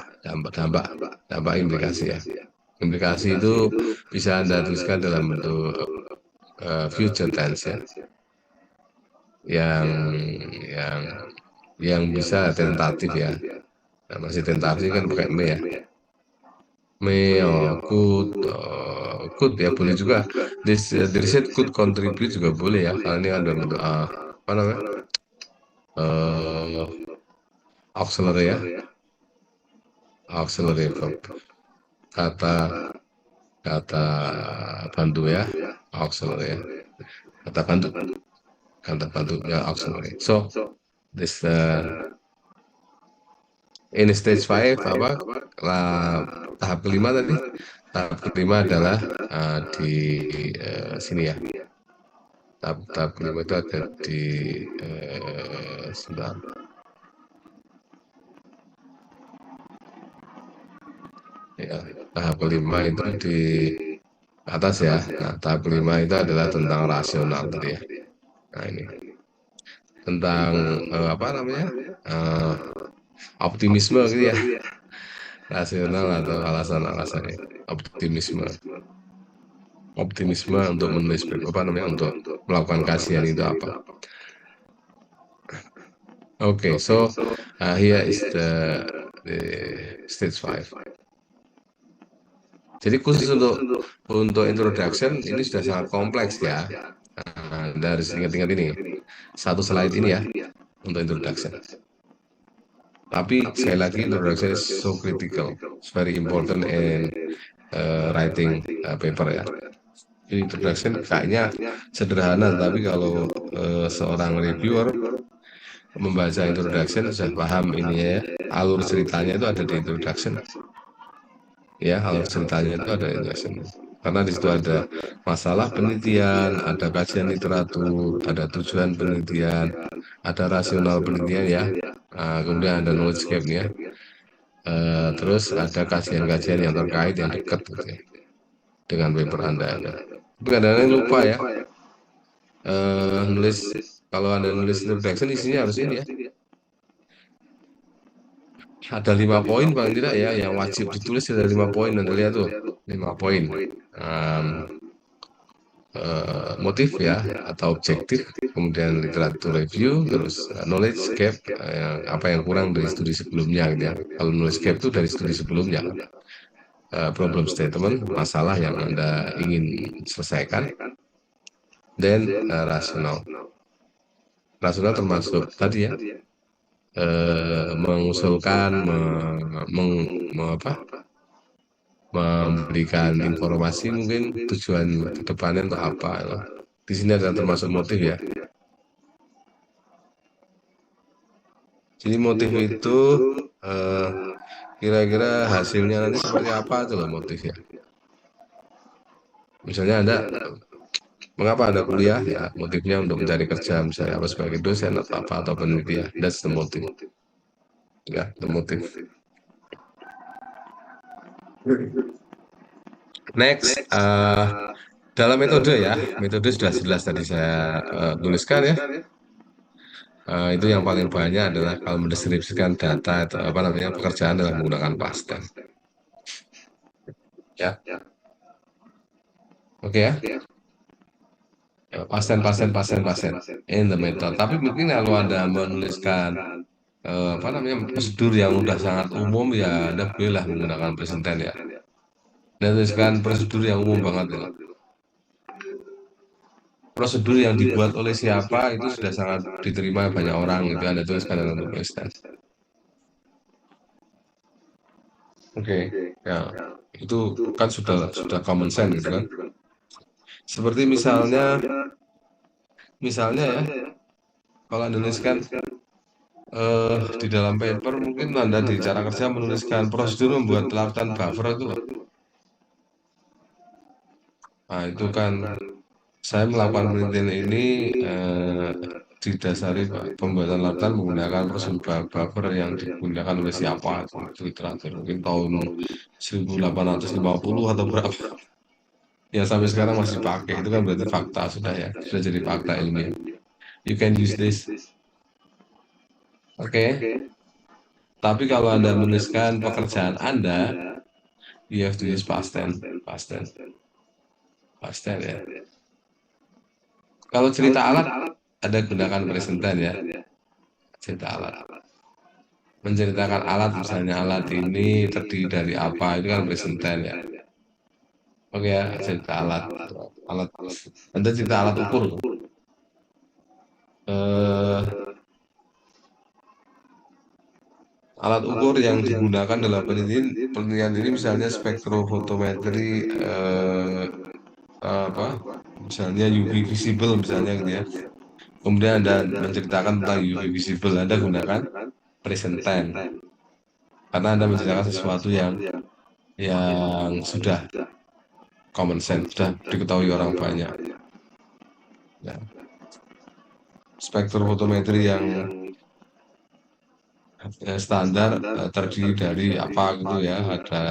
[SPEAKER 1] implikasi ya. Implikasi itu bisa Anda tuliskan dalam bentuk future tense ya, yang bisa tentatif ya. Nah, masih tentatif kan pakai me ya. May could ya, boleh juga. This could contribute juga boleh ya, karena ini ada bentuk apa namanya, auxiliary ya, auxiliary verb, kata bantu ya, auxiliary ya, kata bantu ya, auxiliary. So this in stage 5 apa tahap kelima tadi? Tahap kelima adalah di sini ya. Tahap kelima itu ada di sebentar. Ya, tahap kelima itu di atas ya. Nah, tahap kelima itu adalah tentang rasional tadi ya. Nah, ini tentang apa namanya? Optimisme gitu ya. Rasional atau alasan-alasannya. Optimisme untuk menulis apa namanya, untuk melakukan kajian itu apa. Okay, so here is the stage 5. Jadi khusus untuk introduction ini sudah sangat kompleks ya. Anda harus ingat-ingat ini. Satu slide ini ya untuk introduction. Tapi sekali lagi, introduction is so critical, it's very important in writing paper ya. Ini introduction kayaknya sederhana, tapi kalau seorang reviewer membaca introduction sudah paham ini ya, alur ceritanya itu ada di introduction. Ya, alur ceritanya itu ada di introduction. Karena di situ ada masalah penelitian, ada kajian literatur, ada tujuan penelitian, ada rasional penelitian ya. Kemudian ada knowledge gap ya. Terus ada kajian-kajian yang terkait, yang dekat gitu ya. dengan paper Anda. Tapi kadang-kadang lupa ya, nulis, kalau Anda nulis introduction isinya harus ini ya, ada 5 poin paling tidak ya, yang wajib ditulis ada 5 poin, Anda lihat tuh, 5 poin. Motif ya, atau objektif, kemudian literatur review, terus knowledge gap, apa yang kurang dari studi sebelumnya gitu ya. Kalau knowledge gap itu dari studi sebelumnya, problem statement, masalah yang Anda ingin selesaikan, dan rasional. Rasional termasuk tadi ya, mengusulkan, memberikan informasi mungkin tujuan kedepannya untuk apa. Di sini ada termasuk motif ya. Jadi motif itu kira-kira hasilnya nanti seperti apa itu loh motifnya. Misalnya Anda, mengapa Anda kuliah ya, motifnya untuk mencari kerja misalnya, apa sebagai dosen atau apa, atau peneliti ya, that's the motive ya, the motive. Next, dalam metode ya, metode sudah jelas tadi saya tuliskan ya. Itu yang paling banyak adalah kalau mendeskripsikan data atau apa namanya pekerjaan adalah menggunakan past tense. Ya, oke ya. Past tense in the method. Tapi mungkin kalau Anda menuliskan apa namanya prosedur yang udah sangat umum ya, Anda bolehlah menggunakan present tense ya. Dan tuliskan prosedur yang umum banget ya. Prosedur yang dibuat oleh siapa itu sudah sangat diterima banyak orang, itu Anda tuliskan dalam present tense. Oke, ya itu kan sudah common sense gitu kan. Seperti misalnya ya, kalau Anda tuliskan di dalam paper, mungkin Anda di cara kerja menuliskan prosedur membuat lautan buffer itu loh. Nah, itu kan saya melakukan penelitian ini didasari pembuatan lautan menggunakan prosedur buffer yang digunakan oleh siapa, itu literatur mungkin tahun 1850 atau berapa. Ya sampai sekarang masih pakai, itu kan berarti fakta sudah ya, sudah jadi fakta ilmiah. You can use this. Oke. Tapi kalau Anda menuliskan pekerjaan Anda, you have to use past tense ya. Kalau cerita alat, ada gunakan present tense ya. Cerita alat. Menceritakan alat, misalnya alat ini terdiri dari apa, itu kan present tense ya. Oke ya, cerita alat. Anda cerita alat ukur. Alat ukur yang digunakan dalam penelitian ini misalnya spektrofotometri, misalnya UV visible misalnya gitu ya. Kemudian Anda menceritakan tentang UV visible, Anda gunakan present tense karena Anda menceritakan sesuatu yang sudah common sense, sudah diketahui orang banyak ya. Spektrofotometri yang standar terdiri dari apa gitu ya, ada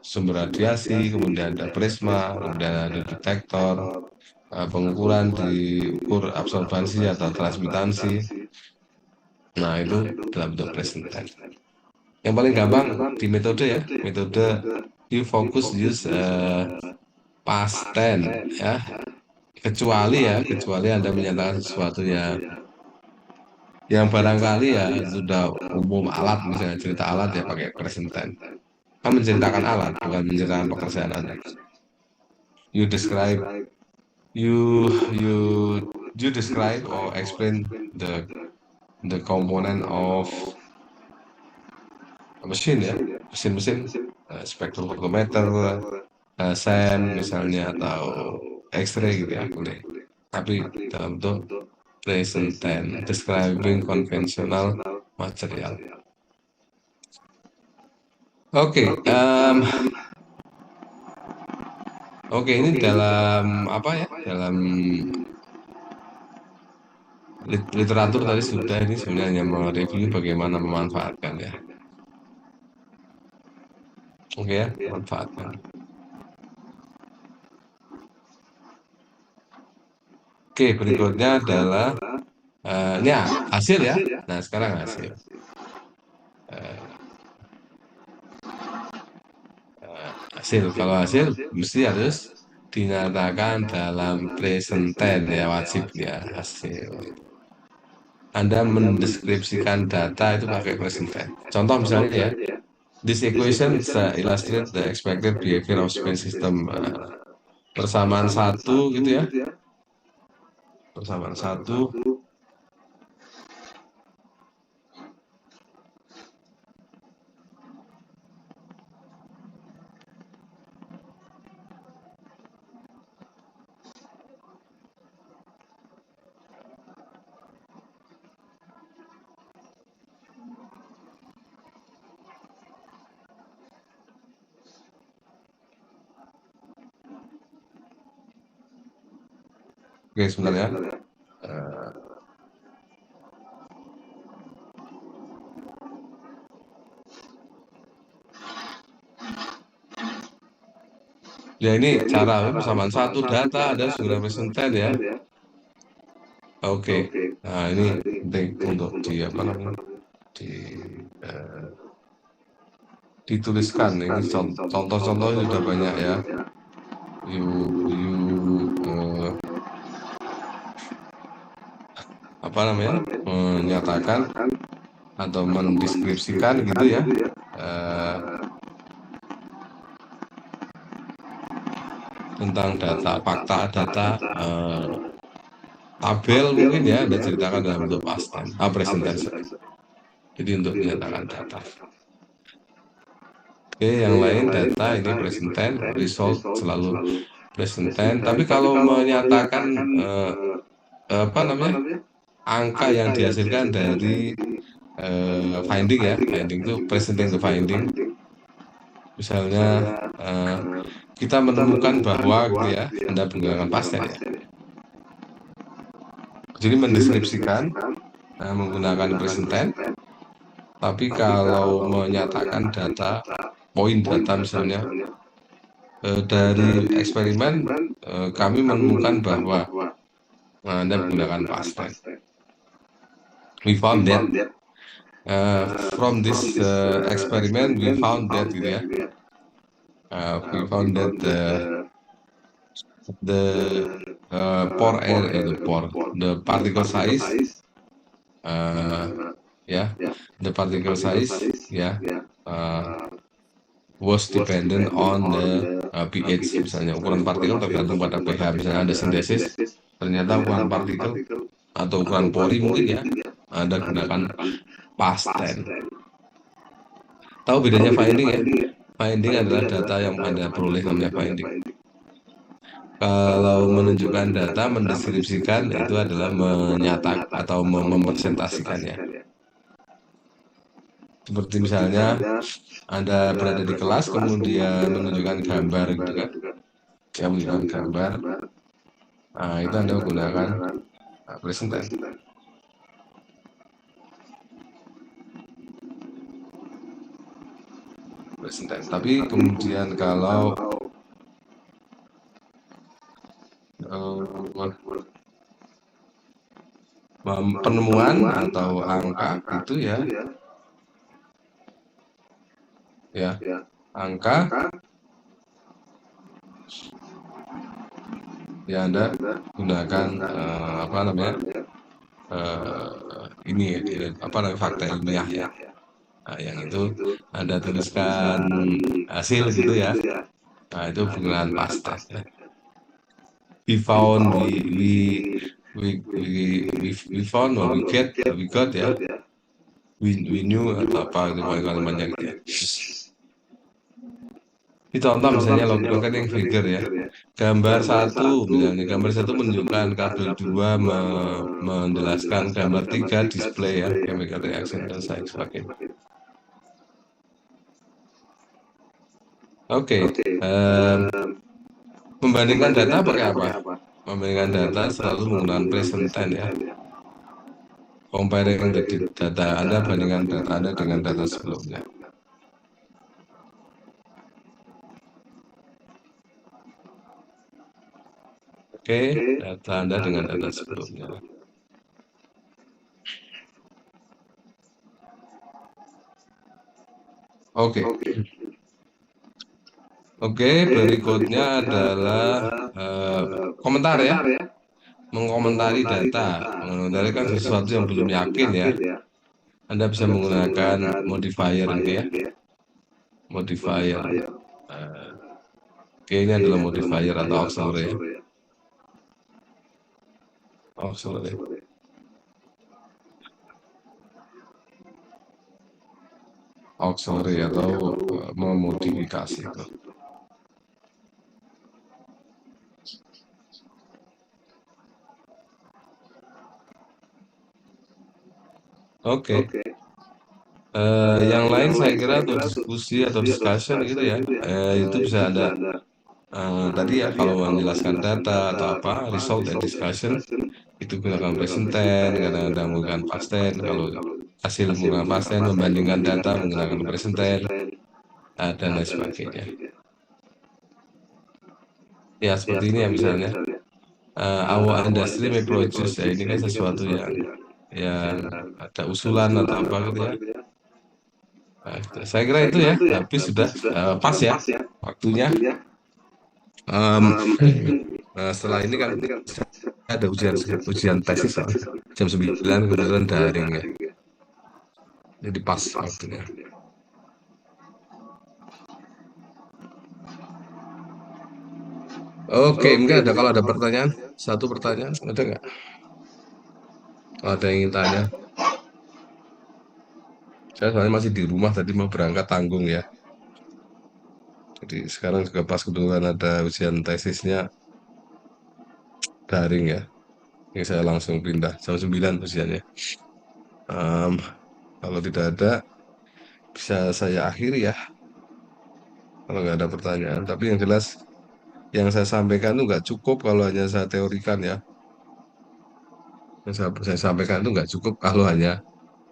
[SPEAKER 1] sumber radiasi, kemudian ada prisma, kemudian ada detektor, pengukuran diukur absorbansi atau transmitansi. Nah itu dalam bentuk present tense. Yang paling gampang di metode ya, metode you focus use past tense ya, kecuali Anda menyatakan sesuatu yang barangkali ya sudah umum, alat misalnya, cerita alat ya pakai present tense. Kan menceritakan alat, bukan menceritakan pekerjaan Anda. You describe or explain the component of mesin ya, mesin spektrofotometer, SEM misalnya, atau X-ray gitu ya, boleh. Tapi dalam bentuk present tense, describing conventional material. Oke, ini dalam apa ya? Dalam literatur tadi sudah, ini sebenarnya mereview bagaimana memanfaatkan ya. Oke ya, manfaatkan. Oke, berikutnya adalah ini hasil ya. Nah, sekarang hasil. Hasil, kalau hasil mesti harus dinyatakan dalam present tense ya, wajib ya hasil. Anda mendeskripsikan data itu pakai present tense. Contoh misalnya ya, this equation illustrate the expected behavior of space system. Persamaan satu gitu ya, persamaan satu. Oke, sebentar ya. Ya ini cara persamaan satu data ada sudah present tense ya. Oke, nah ini penting untuk di apa namanya dituliskan. Ini contoh-contoh sudah banyak ya. Apa namanya menyatakan atau mendeskripsikan gitu ya. Tentang data, fakta, data, tabel mungkin ya, Anda ceritakan dalam bentuk past tense, present tense. Jadi untuk menyatakan data. Oke, yang lain data ini present tense, result selalu present tense. Tapi kalau menyatakan apa namanya angka yang dihasilkan dari finding ya, finding itu presenting the finding. Misalnya kita menemukan bahwa gitu ya, Anda menggunakan past tense ya. Jadi mendeskripsikan menggunakan present tense. Tapi kalau menyatakan data, poin data misalnya dari eksperimen kami menemukan bahwa Anda menggunakan past tense. We found that from this experiment we found that gitu ya. We found that the the particle size ya, the particle size ya was dependent on the pH. Misalnya ukuran partikel tergantung pada pH. Misalnya Anda sintesis, ternyata ukuran partikel atau ukuran pori mungkin ya, Anda gunakan past tense. Tahu bedanya finding ya? Finding adalah data yang Anda peroleh, namanya finding. Kalau menunjukkan data, mendeskripsikan itu adalah menyatakan atau mempresentasikannya. Seperti misalnya Anda berada di kelas kemudian menunjukkan gambar gitu kan. Ya, menunjukkan gambar. Nah, itu Anda menggunakan present tense. Present tense. Tapi kemudian kalau penemuan atau angka itu ya angka ya Anda gunakan apa namanya ini apa namanya fakta ilmiah ya. Nah, yang itu Anda tuliskan hasil gitu ya. Nah, itu penggunaan past tense ya. We found, we found, or we got ya. We knew atau apa itu kalimatnya gitu ya. Ini contoh misalnya locating figure ya. Gambar satu, misalnya gambar satu menunjukkan kabel 2 menjelaskan gambar 3 display ya, chemical reaction dan sebagainya. Oke, membandingkan data pakai apa? Membandingkan data selalu menggunakan present tense ya. Comparing the data Anda, bandingkan data Anda dengan data sebelumnya. Oke, memakai data Anda dengan data sebelumnya. Oke. Oke, berikutnya adalah komentar ya. Mengomentari data. Mengomentari kan sesuatu yang belum yakin ya. Anda bisa menggunakan modifier ini ya. Modifier. Oke, ini adalah modifier atau auxiliary ya. Auxiliary. Auxiliary atau memodifikasi itu. Oke. Yang lain saya kira untuk diskusi atau discussion gitu ya. Itu bisa ada tadi ya kalau menjelaskan data atau apa result and discussion itu gunakan present tense, kadang-kadang menggunakan past tense. Kalau hasil menggunakan past tense, membandingkan data menggunakan present tense, dan lain sebagainya. Ya seperti ini ya misalnya. Our industry may produce ya ini kan sesuatu yang ada usulan atau apa gitu ya. Nah, saya kira itu ya, habis sudah pas ya waktunya. Setelah ini kan ada ujian tesis soalnya. Jam 9 kebetulan daring ya. Jadi pas waktunya. Oke, mungkin ada kalau ada pertanyaan, satu pertanyaan, ada nggak? Kalau ada yang ingin tanya, saya soalnya masih di rumah tadi mau berangkat tanggung ya. Jadi sekarang juga pas kebetulan ada ujian tesisnya daring ya. Ini saya langsung pindah jam 9 ujiannya. Em, Kalau tidak ada, bisa saya akhiri ya. Kalau nggak ada pertanyaan. Tapi yang jelas, yang saya sampaikan itu nggak cukup kalau hanya saya teorikan ya. Yang saya sampaikan itu nggak cukup kalau hanya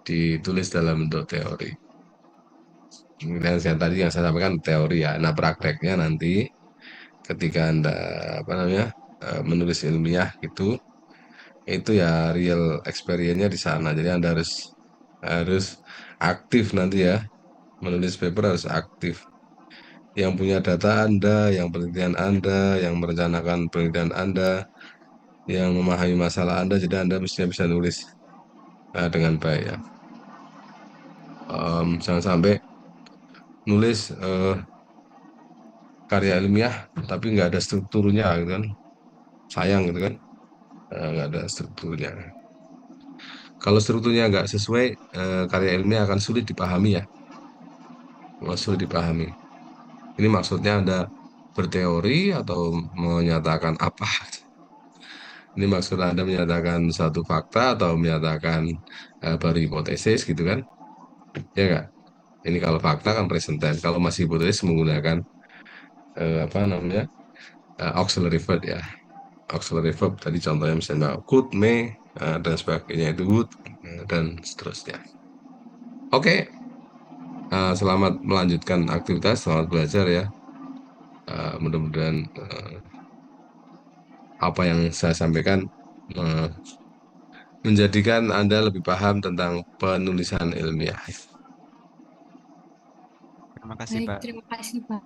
[SPEAKER 1] ditulis dalam bentuk teori. Yang tadi yang saya sampaikan teori ya. Nah prakteknya nanti ketika Anda apa namanya menulis ilmiah itu ya real experience-nya di sana. Jadi Anda harus aktif nanti ya. Menulis paper harus aktif. Yang punya data Anda, yang penelitian Anda, yang merencanakan penelitian Anda, yang memahami masalah Anda, jadi Anda mestinya bisa nulis dengan baik ya. Jangan sampai nulis karya ilmiah tapi nggak ada strukturnya gitu kan. Sayang gitu kan. Nggak ada strukturnya. Kalau strukturnya nggak sesuai, karya ilmiah akan sulit dipahami ya. Sulit dipahami. Ini maksudnya Anda berteori atau menyatakan apa? Ini maksud Anda menyatakan satu fakta atau menyatakan baru hipotesis gitu kan? Ya nggak? Ini kalau fakta kan present tense. Kalau masih hipotesis menggunakan apa namanya auxiliary verb ya. Auxiliary verb tadi contohnya misalnya could, may, dan sebagainya itu would dan seterusnya. Oke, selamat melanjutkan aktivitas, selamat belajar ya. Mudah-mudahan apa yang saya sampaikan uh, menjadikan Anda lebih paham tentang penulisan ilmiah.
[SPEAKER 2] Terima kasih,
[SPEAKER 3] Baik,
[SPEAKER 2] Pak.
[SPEAKER 3] terima kasih, Pak.